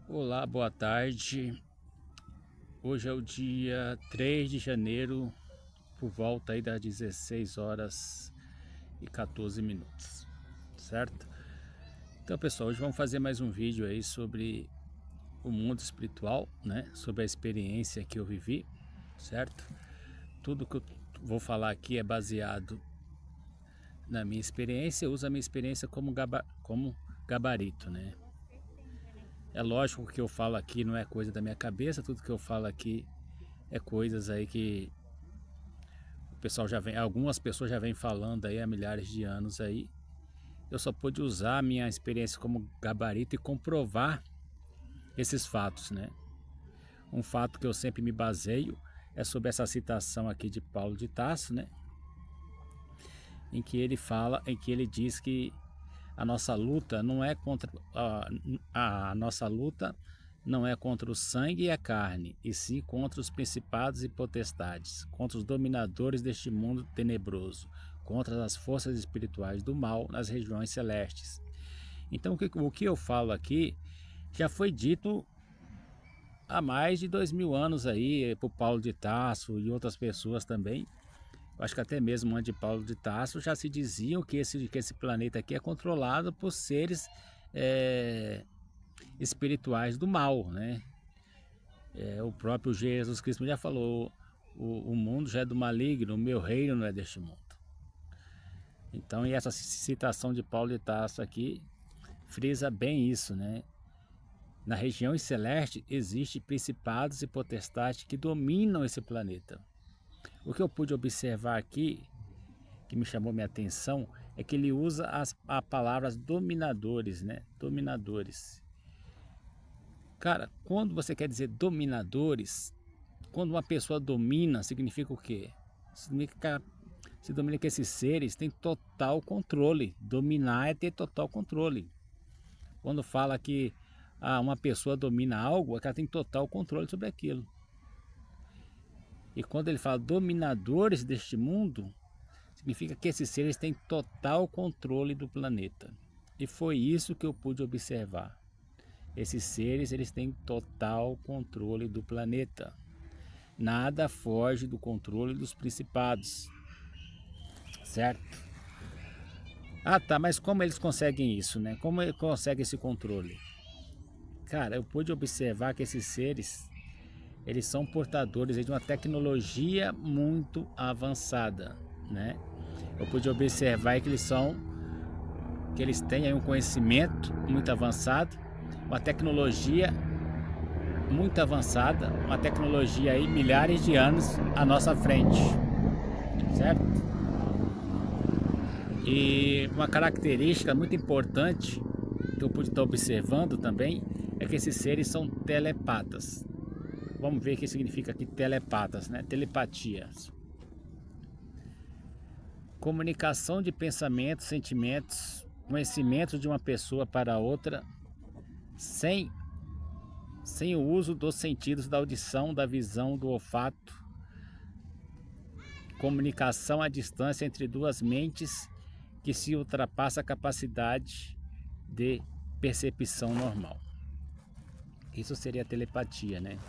Olá, boa tarde. Hoje é o dia 3 de janeiro, por volta aí das 16 horas e 14 minutos, certo? Então, pessoal, hoje vamos fazer mais um vídeo aí sobre o mundo espiritual, né? Sobre a experiência que eu vivi, certo? Tudo que eu vou falar aqui é baseado na minha experiência, eu uso a minha experiência como gabarito, né? É lógico que eu falo aqui não é coisa da minha cabeça, tudo que eu falo aqui é coisas aí que o pessoal já vem, algumas pessoas já vêm falando aí há milhares de anos aí. Eu só pude usar a minha experiência como gabarito e comprovar esses fatos, né? Um fato que eu sempre me baseio é sobre essa citação aqui de Paulo de Tarso, né? Em que ele diz que a nossa luta não é contra a nossa luta não é contra o sangue e a carne, e sim contra os principados e potestades, contra os dominadores deste mundo tenebroso, contra as forças espirituais do mal nas regiões celestes. Então o que eu falo aqui já foi dito há mais de 2000 anos aí por Paulo de Tarso e outras pessoas também. Eu acho que até mesmo antes de Paulo de Tarso já se diziam que esse planeta aqui é controlado por seres espirituais do mal, né? O próprio Jesus Cristo já falou, o mundo já é do maligno, o meu reino não é deste mundo. Então, e essa citação de Paulo de Tarso aqui frisa bem isso, né? Na região celeste existem principados e potestades que dominam esse planeta. O que eu pude observar aqui, que me chamou minha atenção, é que ele usa as palavras dominadores, né? Dominadores. Cara, quando você quer dizer dominadores, quando uma pessoa domina, significa o quê? Significa que esses seres têm total controle. Dominar é ter total controle. Quando fala que uma pessoa domina algo, é que ela tem total controle sobre aquilo. E quando ele fala dominadores deste mundo, significa que esses seres têm total controle do planeta. E foi isso que eu pude observar. Esses seres, eles têm total controle do planeta. Nada foge do controle dos principados, certo? Ah, tá, mas como eles conseguem isso, né? Como eles conseguem esse controle? Cara, eu pude observar que esses seres, eles são portadores de uma tecnologia muito avançada, né? Eu pude observar que eles têm aí um conhecimento muito avançado, uma tecnologia muito avançada, uma tecnologia aí milhares de anos à nossa frente, certo? E uma característica muito importante que eu pude estar observando também é que esses seres são telepatas. Vamos ver o que significa aqui telepatas, né? Telepatias. Comunicação de pensamentos, sentimentos, conhecimento de uma pessoa para outra sem o uso dos sentidos da audição, da visão, do olfato. Comunicação à distância entre duas mentes que se ultrapassa a capacidade de percepção normal. Isso seria telepatia, né?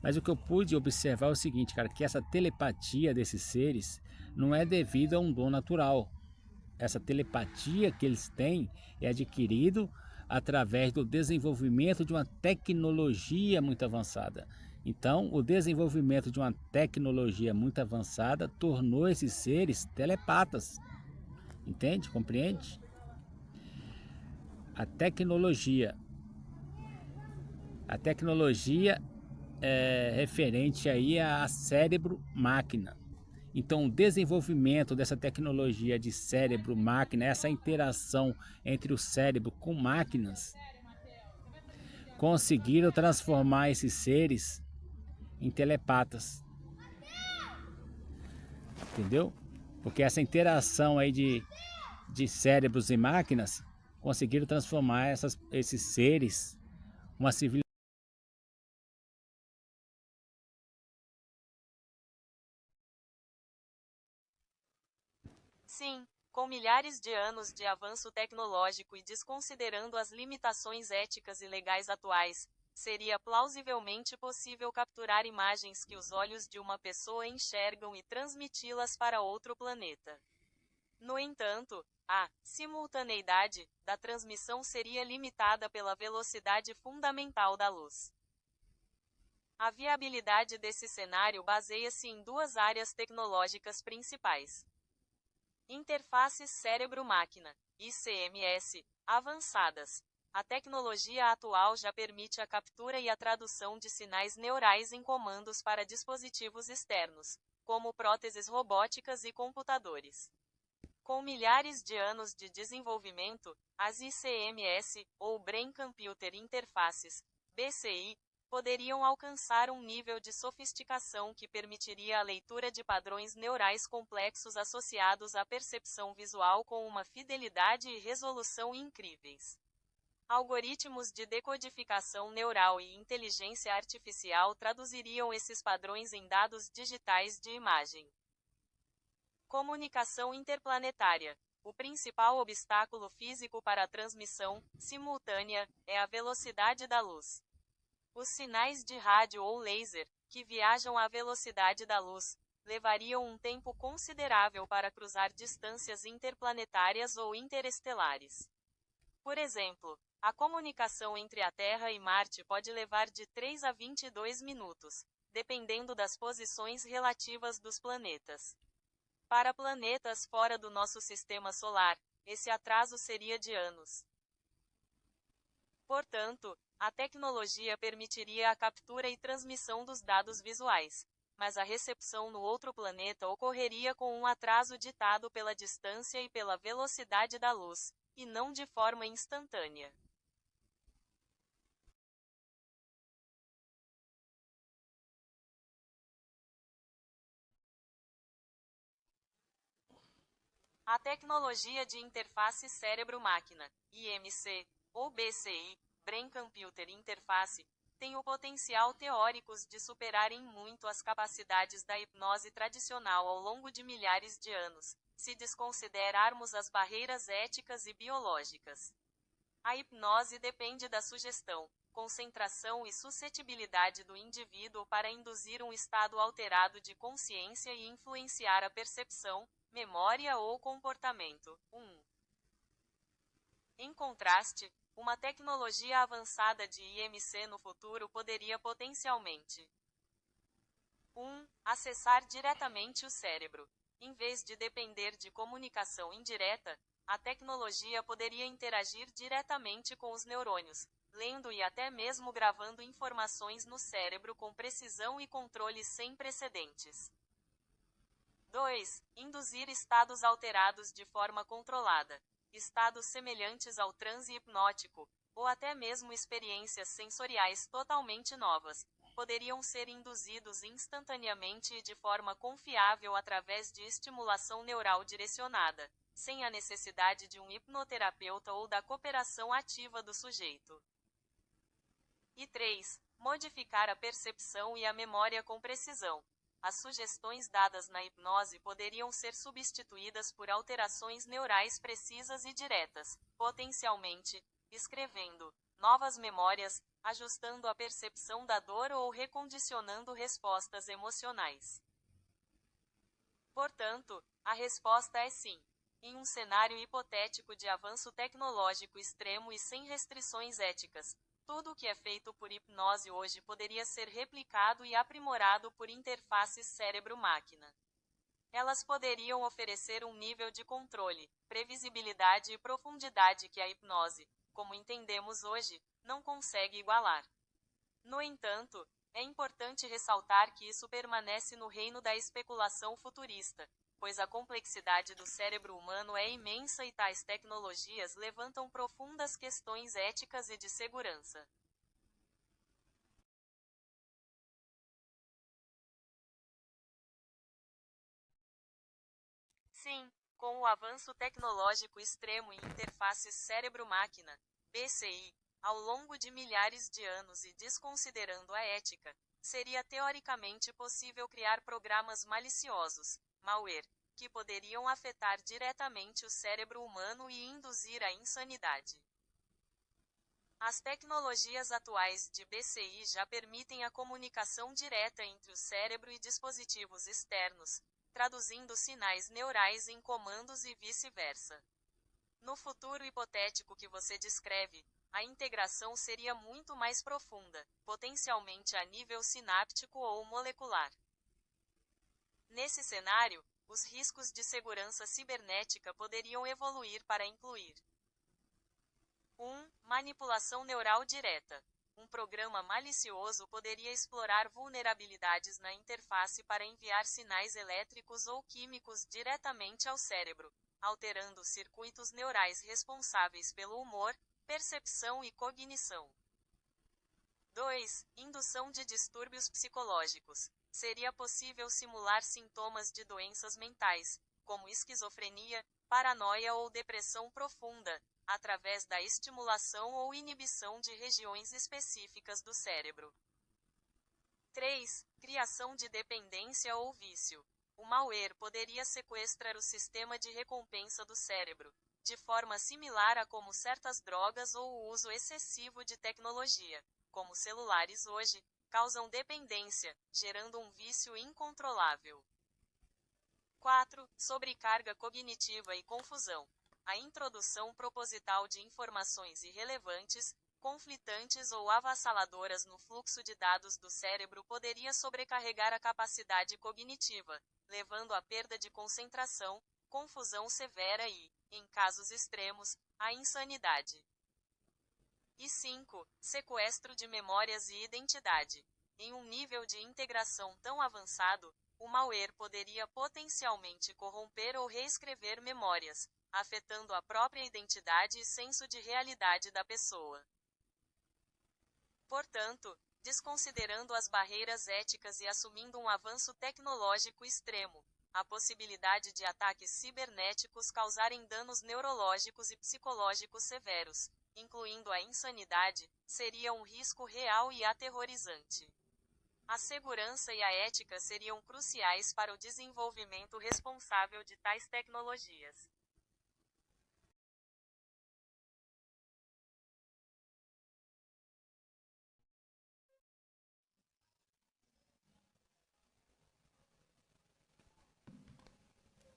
Mas o que eu pude observar é o seguinte, cara, que essa telepatia desses seres não é devido a um dom natural. Essa telepatia que eles têm é adquirido através do desenvolvimento de uma tecnologia muito avançada. Então, o desenvolvimento de uma tecnologia muito avançada tornou esses seres telepatas. Entende? Compreende? A tecnologia é referente aí a cérebro-máquina. Então, o desenvolvimento dessa tecnologia de cérebro-máquina, essa interação entre o cérebro com máquinas, conseguiram transformar esses seres em telepatas. Entendeu? Porque essa interação aí de cérebros e máquinas conseguiram transformar esses seres uma civilização. Sim, com milhares de anos de avanço tecnológico e desconsiderando as limitações éticas e legais atuais, seria plausivelmente possível capturar imagens que os olhos de uma pessoa enxergam e transmiti-las para outro planeta. No entanto, a simultaneidade da transmissão seria limitada pela velocidade fundamental da luz. A viabilidade desse cenário baseia-se em duas áreas tecnológicas principais: interfaces cérebro-máquina, ICMS, avançadas. A tecnologia atual já permite a captura e a tradução de sinais neurais em comandos para dispositivos externos, como próteses robóticas e computadores. Com milhares de anos de desenvolvimento, as ICMS, ou Brain Computer Interfaces, BCI, poderiam alcançar um nível de sofisticação que permitiria a leitura de padrões neurais complexos associados à percepção visual com uma fidelidade e resolução incríveis. Algoritmos de decodificação neural e inteligência artificial traduziriam esses padrões em dados digitais de imagem. Comunicação interplanetária. O principal obstáculo físico para a transmissão simultânea é a velocidade da luz. Os sinais de rádio ou laser, que viajam à velocidade da luz, levariam um tempo considerável para cruzar distâncias interplanetárias ou interestelares. Por exemplo, a comunicação entre a Terra e Marte pode levar de 3 a 22 minutos, dependendo das posições relativas dos planetas. Para planetas fora do nosso sistema solar, esse atraso seria de anos. Portanto, a tecnologia permitiria a captura e transmissão dos dados visuais, mas a recepção no outro planeta ocorreria com um atraso ditado pela distância e pela velocidade da luz, e não de forma instantânea. A tecnologia de interface cérebro-máquina, IMC, ou BCI, Brain Computer Interface, tem o potencial teóricos de superar em muito as capacidades da hipnose tradicional ao longo de milhares de anos, se desconsiderarmos as barreiras éticas e biológicas. A hipnose depende da sugestão, concentração e suscetibilidade do indivíduo para induzir um estado alterado de consciência e influenciar a percepção, memória ou comportamento. Em contraste, uma tecnologia avançada de IMC no futuro poderia potencialmente 1. Acessar diretamente o cérebro. Em vez de depender de comunicação indireta, a tecnologia poderia interagir diretamente com os neurônios, lendo e até mesmo gravando informações no cérebro com precisão e controle sem precedentes. 2. Induzir estados alterados de forma controlada. Estados semelhantes ao transe hipnótico, ou até mesmo experiências sensoriais totalmente novas, poderiam ser induzidos instantaneamente e de forma confiável através de estimulação neural direcionada, sem a necessidade de um hipnoterapeuta ou da cooperação ativa do sujeito. E 3. Modificar a percepção e a memória com precisão. As sugestões dadas na hipnose poderiam ser substituídas por alterações neurais precisas e diretas, potencialmente, escrevendo novas memórias, ajustando a percepção da dor ou recondicionando respostas emocionais. Portanto, a resposta é sim. Em um cenário hipotético de avanço tecnológico extremo e sem restrições éticas, tudo o que é feito por hipnose hoje poderia ser replicado e aprimorado por interfaces cérebro-máquina. Elas poderiam oferecer um nível de controle, previsibilidade e profundidade que a hipnose, como entendemos hoje, não consegue igualar. No entanto, é importante ressaltar que isso permanece no reino da especulação futurista, pois a complexidade do cérebro humano é imensa e tais tecnologias levantam profundas questões éticas e de segurança. Sim, com o avanço tecnológico extremo em interfaces cérebro-máquina, BCI, ao longo de milhares de anos e desconsiderando a ética, seria teoricamente possível criar programas maliciosos, malware, que poderiam afetar diretamente o cérebro humano e induzir a insanidade. As tecnologias atuais de BCI já permitem a comunicação direta entre o cérebro e dispositivos externos, traduzindo sinais neurais em comandos e vice-versa. No futuro hipotético que você descreve, a integração seria muito mais profunda, potencialmente a nível sináptico ou molecular. Nesse cenário, os riscos de segurança cibernética poderiam evoluir para incluir 1. Manipulação neural direta. Um programa malicioso poderia explorar vulnerabilidades na interface para enviar sinais elétricos ou químicos diretamente ao cérebro, alterando circuitos neurais responsáveis pelo humor, percepção e cognição. 2. Indução de distúrbios psicológicos. Seria possível simular sintomas de doenças mentais, como esquizofrenia, paranoia ou depressão profunda, através da estimulação ou inibição de regiões específicas do cérebro. 3. Criação de dependência ou vício. O malware poderia sequestrar o sistema de recompensa do cérebro, de forma similar a como certas drogas ou o uso excessivo de tecnologia, como celulares hoje, causam dependência, gerando um vício incontrolável. 4. Sobrecarga cognitiva e confusão. A introdução proposital de informações irrelevantes, conflitantes ou avassaladoras no fluxo de dados do cérebro poderia sobrecarregar a capacidade cognitiva, levando à perda de concentração, confusão severa e, em casos extremos, à insanidade. E 5. Sequestro de memórias e identidade. Em um nível de integração tão avançado, o malware poderia potencialmente corromper ou reescrever memórias, afetando a própria identidade e senso de realidade da pessoa. Portanto, desconsiderando as barreiras éticas e assumindo um avanço tecnológico extremo, a possibilidade de ataques cibernéticos causarem danos neurológicos e psicológicos severos, incluindo a insanidade, seria um risco real e aterrorizante. A segurança e a ética seriam cruciais para o desenvolvimento responsável de tais tecnologias.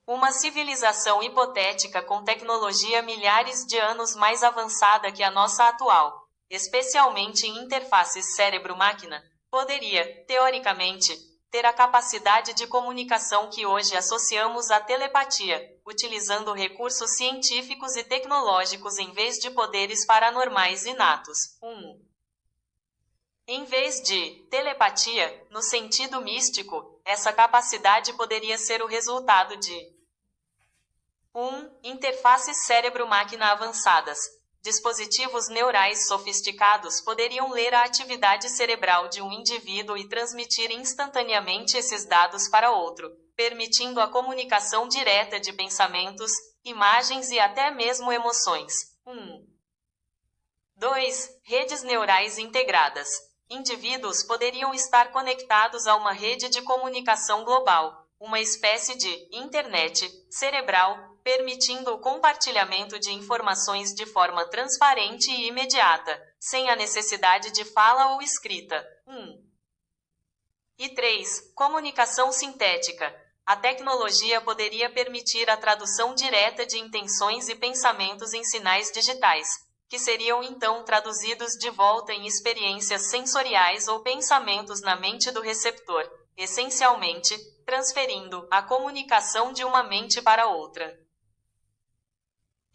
Uma civilização hipotética com tecnologia milhares de anos mais avançada que a nossa atual, especialmente em interfaces cérebro-máquina, poderia, teoricamente, ter a capacidade de comunicação que hoje associamos à telepatia, utilizando recursos científicos e tecnológicos em vez de poderes paranormais inatos. 1. Em vez de telepatia, no sentido místico, essa capacidade poderia ser o resultado de 1. Interfaces cérebro-máquina avançadas. Dispositivos neurais sofisticados poderiam ler a atividade cerebral de um indivíduo e transmitir instantaneamente esses dados para outro, permitindo a comunicação direta de pensamentos, imagens e até mesmo emoções. 2. Redes neurais integradas. Indivíduos poderiam estar conectados a uma rede de comunicação global, uma espécie de internet cerebral, permitindo o compartilhamento de informações de forma transparente e imediata, sem a necessidade de fala ou escrita. 3. Comunicação sintética. A tecnologia poderia permitir a tradução direta de intenções e pensamentos em sinais digitais, que seriam então traduzidos de volta em experiências sensoriais ou pensamentos na mente do receptor, essencialmente, transferindo a comunicação de uma mente para outra.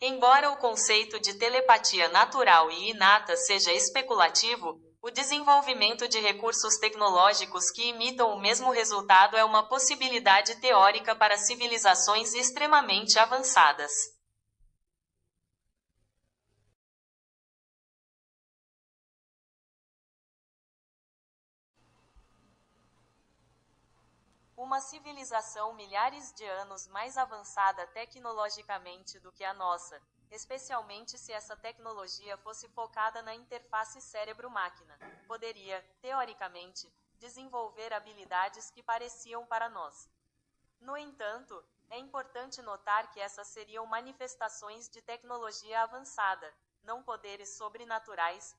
Embora o conceito de telepatia natural e inata seja especulativo, o desenvolvimento de recursos tecnológicos que imitam o mesmo resultado é uma possibilidade teórica para civilizações extremamente avançadas. Uma civilização milhares de anos mais avançada tecnologicamente do que a nossa, especialmente se essa tecnologia fosse focada na interface cérebro-máquina, poderia, teoricamente, desenvolver habilidades que pareciam para nós. No entanto, é importante notar que essas seriam manifestações de tecnologia avançada, não poderes sobrenaturais.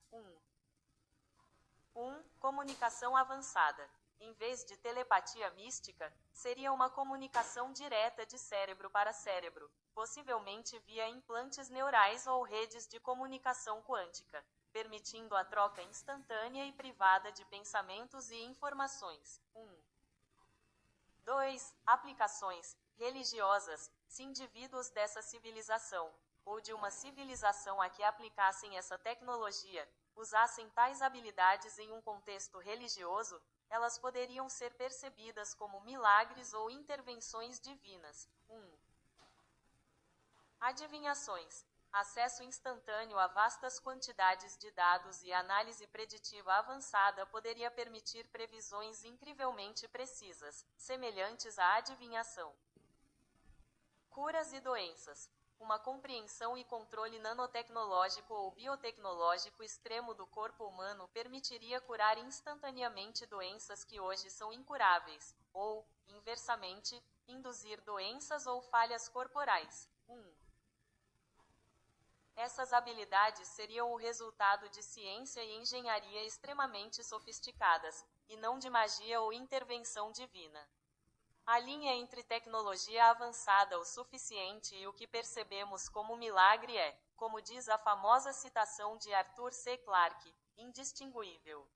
1. Comunicação avançada. Em vez de telepatia mística, seria uma comunicação direta de cérebro para cérebro, possivelmente via implantes neurais ou redes de comunicação quântica, permitindo a troca instantânea e privada de pensamentos e informações. 2. Aplicações religiosas. Se indivíduos dessa civilização, ou de uma civilização a que aplicassem essa tecnologia, usassem tais habilidades em um contexto religioso, elas poderiam ser percebidas como milagres ou intervenções divinas. 1. Adivinhações. Acesso instantâneo a vastas quantidades de dados e análise preditiva avançada poderia permitir previsões incrivelmente precisas, semelhantes à adivinhação. Curas e doenças. Uma compreensão e controle nanotecnológico ou biotecnológico extremo do corpo humano permitiria curar instantaneamente doenças que hoje são incuráveis, ou, inversamente, induzir doenças ou falhas corporais. 1. Essas habilidades seriam o resultado de ciência e engenharia extremamente sofisticadas, e não de magia ou intervenção divina. A linha entre tecnologia avançada o suficiente e o que percebemos como milagre é, como diz a famosa citação de Arthur C. Clarke, indistinguível.